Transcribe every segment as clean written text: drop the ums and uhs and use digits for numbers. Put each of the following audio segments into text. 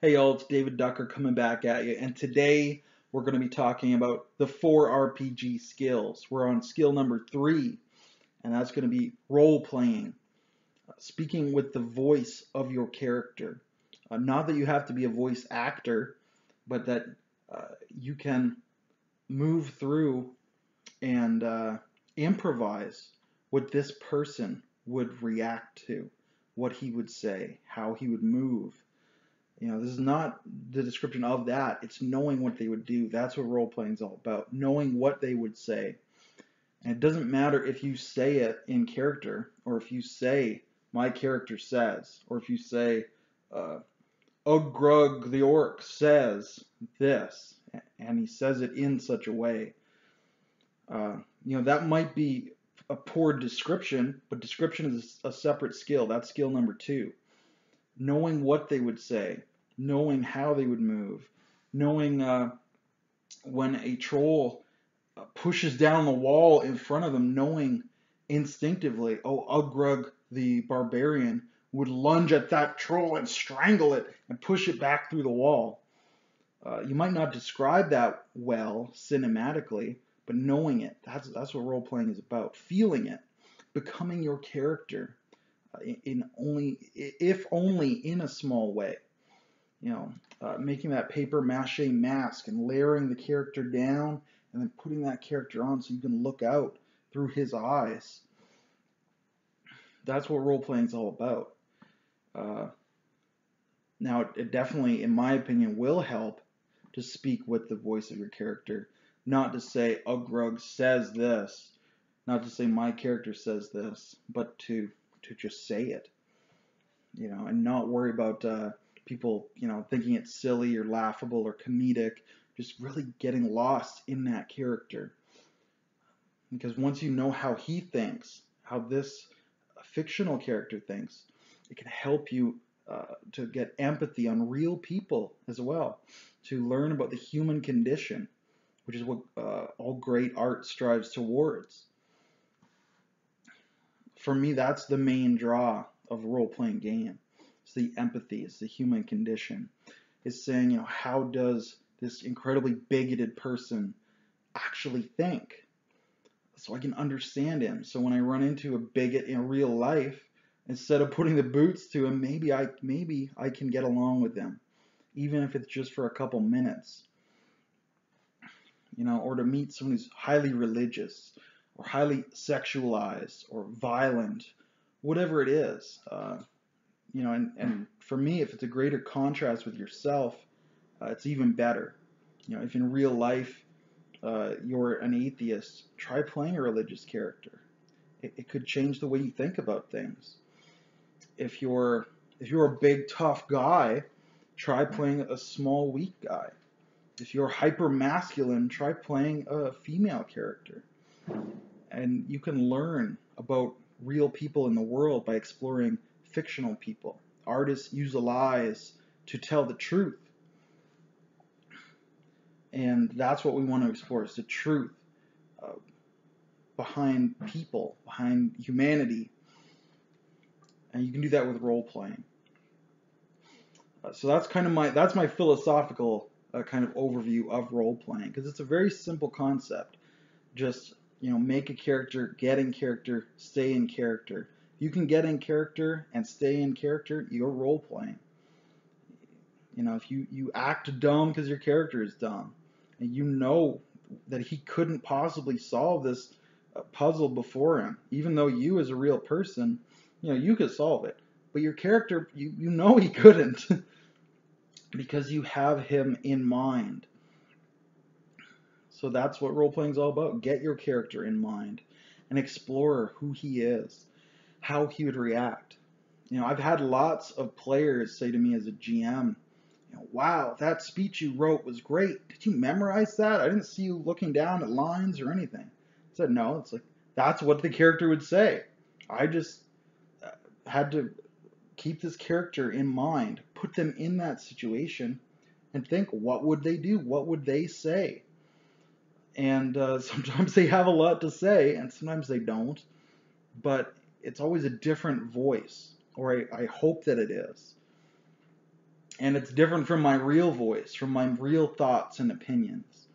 Hey y'all, it's David Ducker coming back at you, and today we're going to be talking about the 4 RPG skills. We're on skill number 3, and that's going to be role playing, speaking with the voice of your character. Not that you have to be a voice actor, but that you can move through and improvise what this person would react to, what he would say, how he would move. This is not the description of that. It's knowing what they would do. That's what role playing is all about. Knowing what they would say. And it doesn't matter if you say it in character, or if you say, my character says, or if you say, Ugrug the orc says this, and he says it in such a way. That might be a poor description, but description is a separate skill. That's skill number 2. Knowing what they would say, knowing how they would move, knowing when a troll pushes down the wall in front of them, knowing instinctively, oh, Ugrug the barbarian would lunge at that troll and strangle it and push it back through the wall. You might not describe that well cinematically, but knowing it, that's what role playing is about. Feeling it, becoming your character, if only in a small way. Making that paper mache mask and layering the character down and then putting that character on so you can look out through his eyes. That's what role playing is all about. Now, it definitely, in my opinion, will help to speak with the voice of your character, not to say Ugrug says this, not to say my character says this, but to just say it, and not worry about people, thinking it's silly or laughable or comedic, just really getting lost in that character. Because once you know how he thinks, how this fictional character thinks, it can help you to get empathy on real people as well, to learn about the human condition, which is what all great art strives towards. For me, that's the main draw of a role-playing game. It's the empathy, it's the human condition. It's saying, how does this incredibly bigoted person actually think? So I can understand him. So when I run into a bigot in real life, instead of putting the boots to him, maybe I can get along with him, even if it's just for a couple minutes. Or to meet someone who's highly religious, or highly sexualized, or violent, whatever it is. And for me, if it's a greater contrast with yourself, it's even better. If in real life you're an atheist, try playing a religious character. It could change the way you think about things. If you're a big tough guy, try playing a small weak guy. If you're hyper masculine, try playing a female character. And you can learn about real people in the world by exploring fictional people. Artists use lies to tell the truth. And that's what we want to explore, is the truth behind people, behind humanity. And you can do that with role playing. So that's kind of my philosophical kind of overview of role playing, because it's a very simple concept. Just make a character, get in character, stay in character. You can get in character and stay in character, you're role playing. If you act dumb because your character is dumb, and you know that he couldn't possibly solve this puzzle before him, even though you as a real person, you could solve it, but your character, you know he couldn't, because you have him in mind. So that's what role playing is all about. Get your character in mind and explore who he is, how he would react. I've had lots of players say to me as a GM, wow, that speech you wrote was great. Did you memorize that? I didn't see you looking down at lines or anything. I said, no, it's like, that's what the character would say. I just had to keep this character in mind, put them in that situation, and think, what would they do? What would they say? And sometimes they have a lot to say, and sometimes they don't. But it's always a different voice, or I hope that it is. And it's different from my real voice, from my real thoughts and opinions.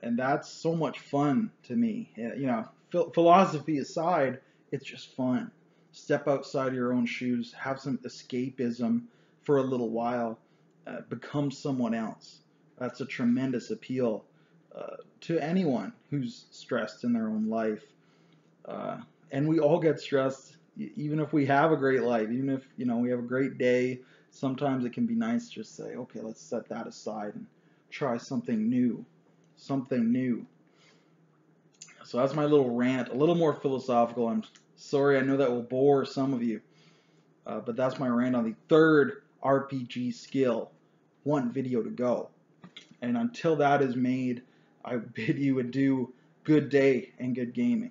And that's so much fun to me. You know, philosophy aside, it's just fun. Step outside your own shoes, have some escapism for a little while, become someone else. That's a tremendous appeal to anyone who's stressed in their own life. And we all get stressed, even if we have a great life, even if we have a great day. Sometimes it can be nice to just say, okay, let's set that aside and try something new. Something new. So that's my little rant, a little more philosophical. I'm sorry, I know that will bore some of you, but that's my rant on the third RPG skill. One video to go. And until that is made, I bid you adieu, good day, and good gaming.